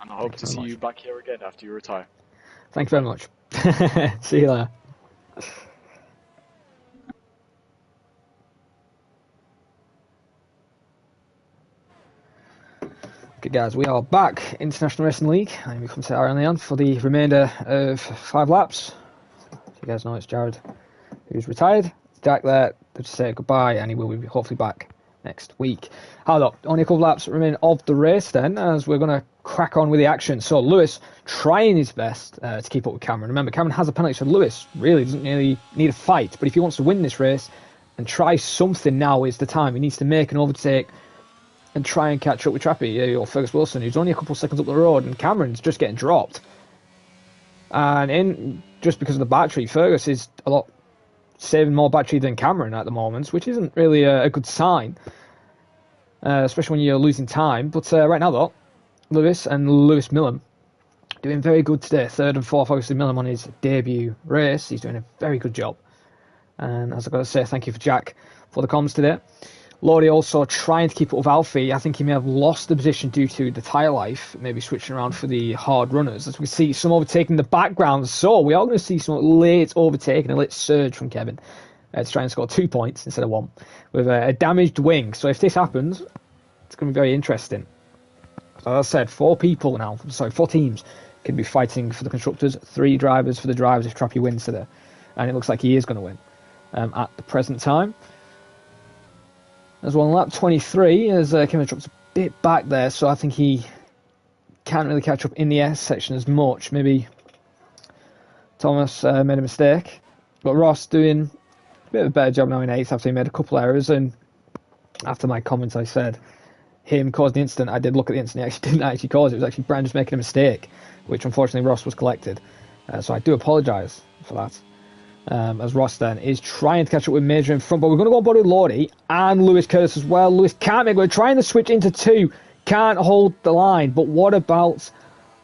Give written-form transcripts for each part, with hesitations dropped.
And I hope to see you back here again after you retire. Thank you very much. See you later. Okay, guys, we are back. International Wrestling League. And we come to IRL for the remainder of 5 laps. So you guys know it's Jared who's retired. Jack there to say goodbye, and he will be hopefully back next week. Hold up, only a couple laps remain of the race then, as we're going to crack on with the action. So Lewis trying his best to keep up with Cameron. Remember, Cameron has a penalty, so Lewis really doesn't really need a fight. But if he wants to win this race and try something, now is the time. He needs to make an overtake and try and catch up with Trappy or Fergus Wilson, who's only a couple of seconds up the road, and Cameron's just getting dropped. And just because of the battery, Fergus is saving more battery than Cameron at the moment, which isn't really a good sign, especially when you're losing time. But right now, though, Lewis and Lewis Millam doing very good today. 3rd and 4th, obviously, Millam on his debut race. He's doing a very good job. And as I've got to say, thank you for Jack for the comms today. Lodi also trying to keep up with Alfie. I think he may have lost the position due to the tyre life, maybe switching around for the hard runners. As we see some overtaking in the background, so we are going to see some late overtaking, a late surge from Kevin to try and score 2 points instead of 1 with a damaged wing. So if this happens, it's going to be very interesting. So as I said, 4 teams can be fighting for the constructors, 3 drivers for the drivers if Trappy wins today. And it looks like he is going to win at the present time. As well, on lap 23, as Kevin drops a bit back there, so I think he can't really catch up in the S section as much. Maybe Thomas made a mistake, but Ross doing a bit of a better job now in 8th after he made a couple errors. And after my comments, I said him caused the incident. I did look at the incident; he actually didn't actually cause it. It was actually Brand just making a mistake, which unfortunately Ross was collected. So I do apologise for that. As Ross then is trying to catch up with Major in front, but we're going to go on board with Lordy and Lewis Curtis as well. Lewis can't make it. We're trying to switch into 2, can't hold the line. But what about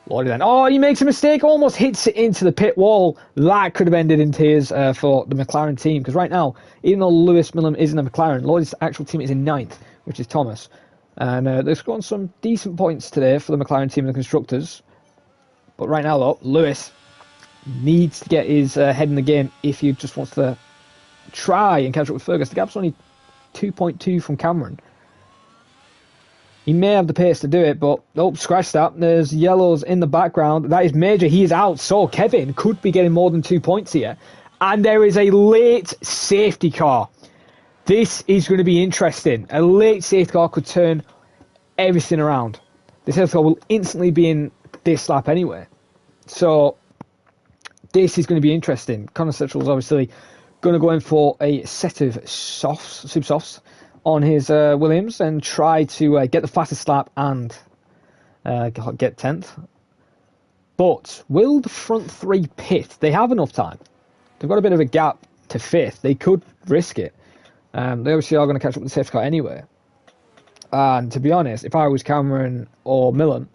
Lordy then? Oh, he makes a mistake, almost hits it into the pit wall. That could have ended in tears for the McLaren team, because right now, even though Lewis Millam is in a McLaren, Lordy's actual team is in 9th, which is Thomas. And they've scored some decent points today for the McLaren team and the constructors. But right now, though, Lewis needs to get his head in the game if he just wants to try and catch up with Fergus. The gap's only 2.2 from Cameron. He may have the pace to do it, but scratch that. There's yellows in the background. That is Major. He is out. So Kevin could be getting more than 2 points here. And there is a late safety car. This is going to be interesting. A late safety car could turn everything around. The safety car will instantly be in this lap anyway. So this is going to be interesting. Connor Setchell's obviously going to go in for a set of softs, super softs on his Williams and try to get the fastest lap and get 10th. But will the front 3 pit? They have enough time. They've got a bit of a gap to 5th. They could risk it. They obviously are going to catch up with the safety car anyway. And to be honest, if I was Cameron or Millam,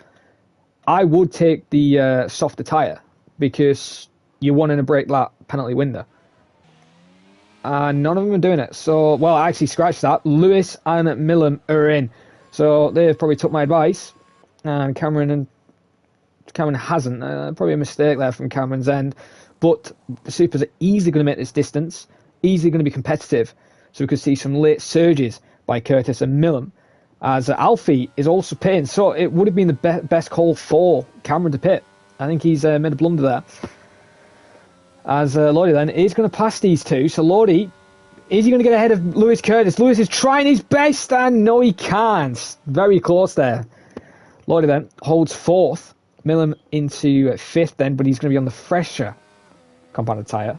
I would take the softer tyre, because you won in a brake lap penalty window. And none of them are doing it. So, well, I actually scratched that. Lewis and Millam are in. So they've probably took my advice. And Cameron hasn't. Probably a mistake there from Cameron's end. But the Supers are easily going to make this distance. Easily going to be competitive. So we could see some late surges by Curtis and Millam. As Alfie is also pitting. So it would have been the best call for Cameron to pit. I think he's made a blunder there. As Lodi then is going to pass these 2. So Lodi, is he going to get ahead of Lewis Curtis? Lewis is trying his best, and no, he can't. Very close there. Lodi then holds 4th. Millam into 5th then, but he's going to be on the fresher compounded tyre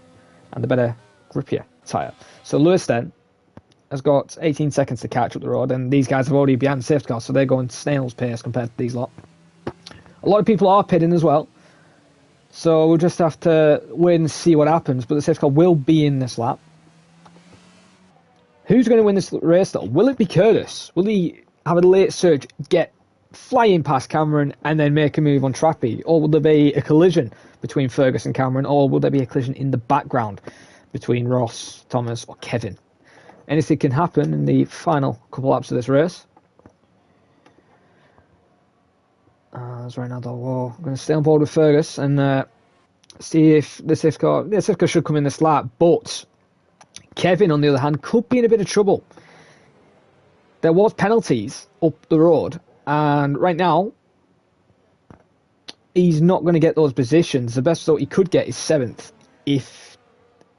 and the better grippier tyre. So Lewis then has got 18 seconds to catch up the road, and these guys have already behind the safety car, so they're going snail's pace compared to these lot. A lot of people are pitting as well. So we'll just have to wait and see what happens. But the safety car will be in this lap. Who's going to win this race, though? Will it be Curtis? Will he have a late surge, get flying past Cameron, and then make a move on Trappy? Or will there be a collision between Fergus and Cameron? Or will there be a collision in the background between Ross, Thomas, or Kevin? Anything can happen in the final couple laps of this race. As right now, though, I'm going to stay on board with Fergus and see if the Sifka should come in this lap. But Kevin, on the other hand, could be in a bit of trouble. There was penalties up the road, and right now, he's not going to get those positions. The best result he could get is 7th if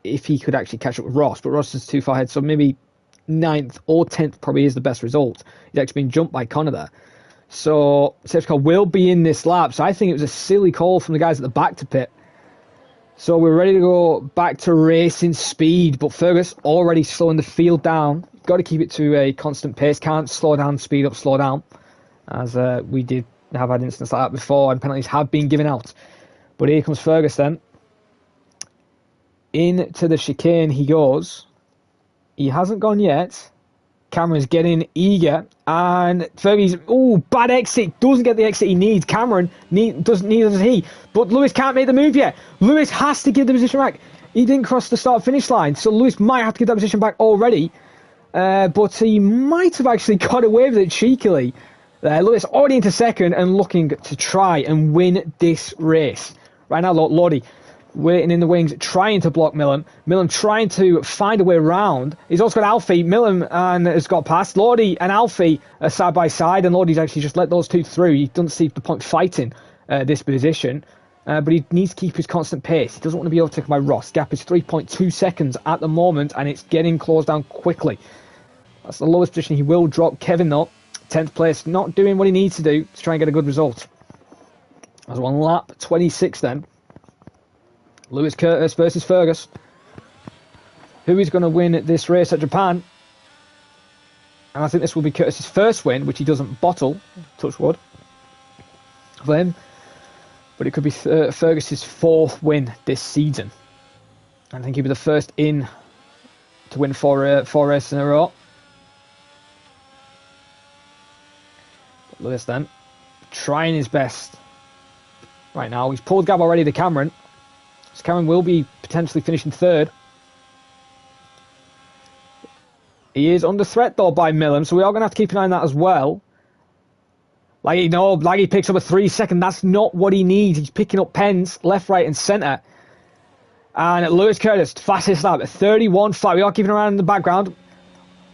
he could actually catch up with Ross, but Ross is too far ahead, so maybe 9th or 10th probably is the best result. He's actually been jumped by Connor there. So safety car will be in this lap, so I think it was a silly call from the guys at the back to pit. So we're ready to go back to racing speed, but Fergus already slowing the field down. Got to keep it to a constant pace, can't slow down, speed up, slow down, as we did have had instances like that before, and penalties have been given out. But here comes Fergus then. Into the chicane he goes. He hasn't gone yet. Cameron's getting eager, and Fergie's bad exit, doesn't get the exit he needs. Cameron neither does he, but Lewis can't make the move yet. Lewis has to give the position back. He didn't cross the start finish line, so Lewis might have to give that position back already, but he might have actually got away with it cheekily. Lewis already into second and looking to try and win this race. Right now, Lodi waiting in the wings, trying to block Millen. Millen trying to find a way around. He's also got Alfie. Millen has got past. Lodi and Alfie are side by side, and Lodi's actually just let those two through. He doesn't see the point fighting this position, but he needs to keep his constant pace. He doesn't want to be overtaken by Ross. Gap is 3.2 seconds at the moment, and it's getting closed down quickly. That's the lowest position he will drop. Kevin, though, 10th place, not doing what he needs to do to try and get a good result. That's one lap 26 then. Lewis Curtis versus Fergus. Who is going to win this race at Japan? And I think this will be Curtis's first win, which he doesn't bottle, touch wood, for him. But it could be Fergus's 4th win this season. I think he'll be the first in to win four races in a row. Lewis then, trying his best. Right now, he's pulled gap already to Cameron. So Cameron will be potentially finishing 3rd. He is under threat though by Millen, so we are going to have to keep an eye on that as well. Laggy picks up a 3-second. That's not what he needs. He's picking up pens left, right, and centre. And Lewis Curtis, fastest lap at 31.5. We are keeping around in the background.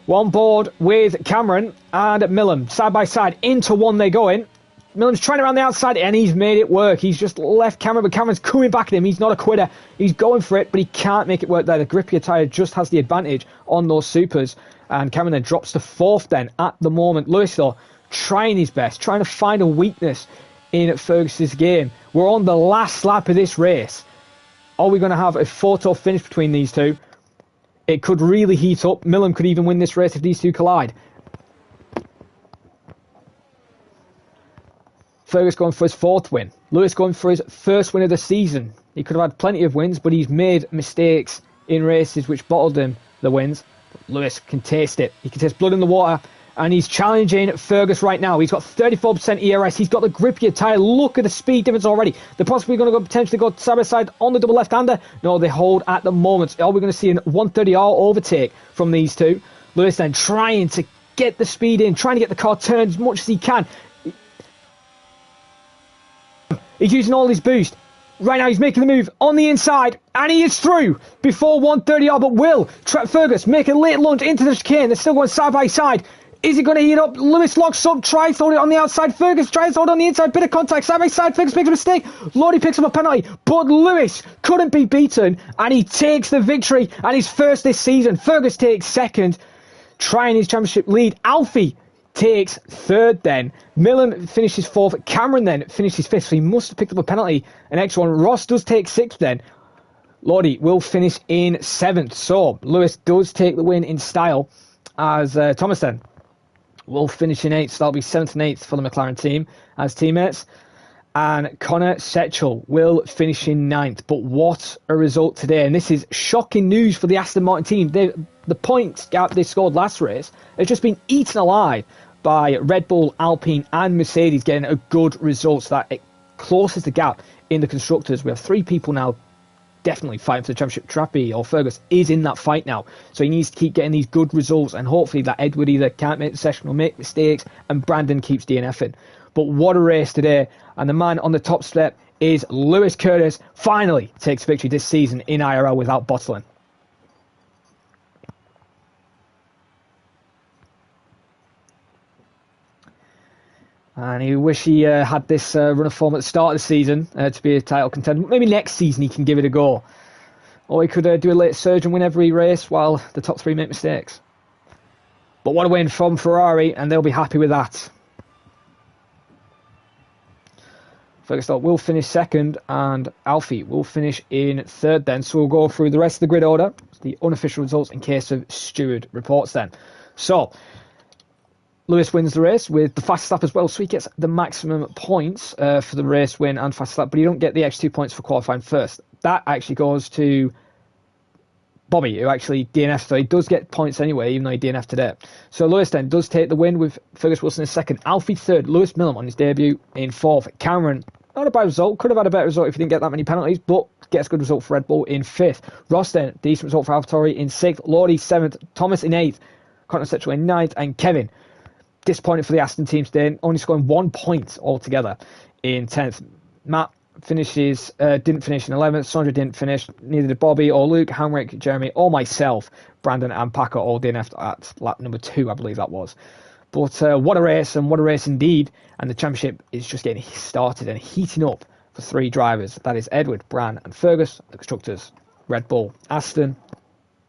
One board with Cameron and Millen side by side. Into one they go in. Millen's trying around the outside and he's made it work. He's just left Cameron, but Cameron's coming back at him. He's not a quitter. He's going for it, but he can't make it work there. The grippier tyre just has the advantage on those supers. And Cameron then drops to 4th then at the moment. Lewis, though, trying his best, trying to find a weakness in Fergus's game. We're on the last lap of this race. Are we going to have a photo finish between these two? It could really heat up. Millen could even win this race if these two collide. Fergus going for his 4th win. Lewis going for his 1st win of the season. He could have had plenty of wins, but he's made mistakes in races which bottled him the wins. Lewis can taste it. He can taste blood in the water, and he's challenging Fergus right now. He's got 34% ERS. He's got the grippier tyre. Look at the speed difference already. They're possibly going to potentially go side by side on the double left-hander. No, they hold at the moment. Are we going to see an 130R overtake from these two? Lewis then trying to get the speed in, trying to get the car turned as much as he can. He's using all his boost. Right now he's making the move on the inside, and he is through before 130R, but will Fergus make a late lunge into the chicane? They're still going side by side. Is he going to heat up? Lewis locks up, tries to hold it on the outside. Fergus tries to hold it on the inside. Bit of contact, side by side. Fergus makes a mistake. Lodi picks up a penalty, but Lewis couldn't be beaten, and he takes the victory, and he's first this season. Fergus takes 2nd, trying his championship lead. Alfie takes 3rd then. Millen finishes 4th. Cameron then finishes 5th, so he must have picked up a penalty, an extra one. Ross does take 6th then. Lodi will finish in 7th. So Lewis does take the win in style, as Thomas then will finish in 8th. So that'll be 7th and 8th for the McLaren team as teammates. And Connor Setchell will finish in 9th. But what a result today. And this is shocking news for the Aston Martin team. The points gap they scored last race has just been eaten alive by Red Bull, Alpine and Mercedes getting a good result. So that it closes the gap in the constructors. We have 3 people now definitely fighting for the championship. Trappy or Fergus is in that fight now. So he needs to keep getting these good results. And hopefully that Edward either can't make the session or make mistakes and Brandon keeps DNFing. But what a race today. And the man on the top step is Lewis Curtis. Finally takes victory this season in IRL without bottling. And he wish he had this run of form at the start of the season to be a title contender. Maybe next season he can give it a go. Or he could do a late surge and win every race while the top three make mistakes. But what a win from Ferrari, and they'll be happy with that. Fergus will finish second, and Alfie will finish in third then. So we'll go through the rest of the grid order, the unofficial results in case of steward reports then. So, Lewis wins the race with the fastest lap as well, so he gets the maximum points for the race win and fastest lap, but you don't get the extra 2 points for qualifying first. That actually goes to Bobby, who actually DNF'd, so he does get points anyway, even though he DNF'd today. So Lewis then does take the win with Fergus Wilson in second, Alfie third, Lewis Millam on his debut in fourth, Cameron, not a bad result, could have had a better result if he didn't get that many penalties, but gets a good result for Red Bull in fifth. Ross then, decent result for AlphaTauri in sixth, Lordy seventh, Thomas in eighth, Connor Setchell in ninth, and Kevin, disappointed for the Aston team today, only scoring 1 point altogether in 10th. Matt finishes, didn't finish in 11th. Sandra didn't finish. Neither did Bobby or Luke, Hamrick, Jeremy, or myself. Brandon and Packer all DNF'd at lap number 2, I believe that was. But what a race, and what a race indeed. And the championship is just getting started and heating up for 3 drivers. That is Edward, Bran, and Fergus. The constructors, Red Bull, Aston,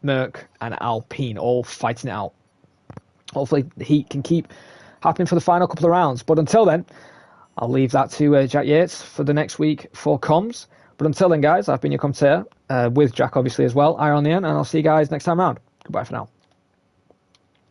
Merck, and Alpine, all fighting it out. Hopefully the heat can keep happening for the final couple of rounds. But until then, I'll leave that to Jack Yates for the next week for comms. But until then, guys, I've been your commentator with Jack, obviously, as well. IRL on the end, and I'll see you guys next time round. Goodbye for now.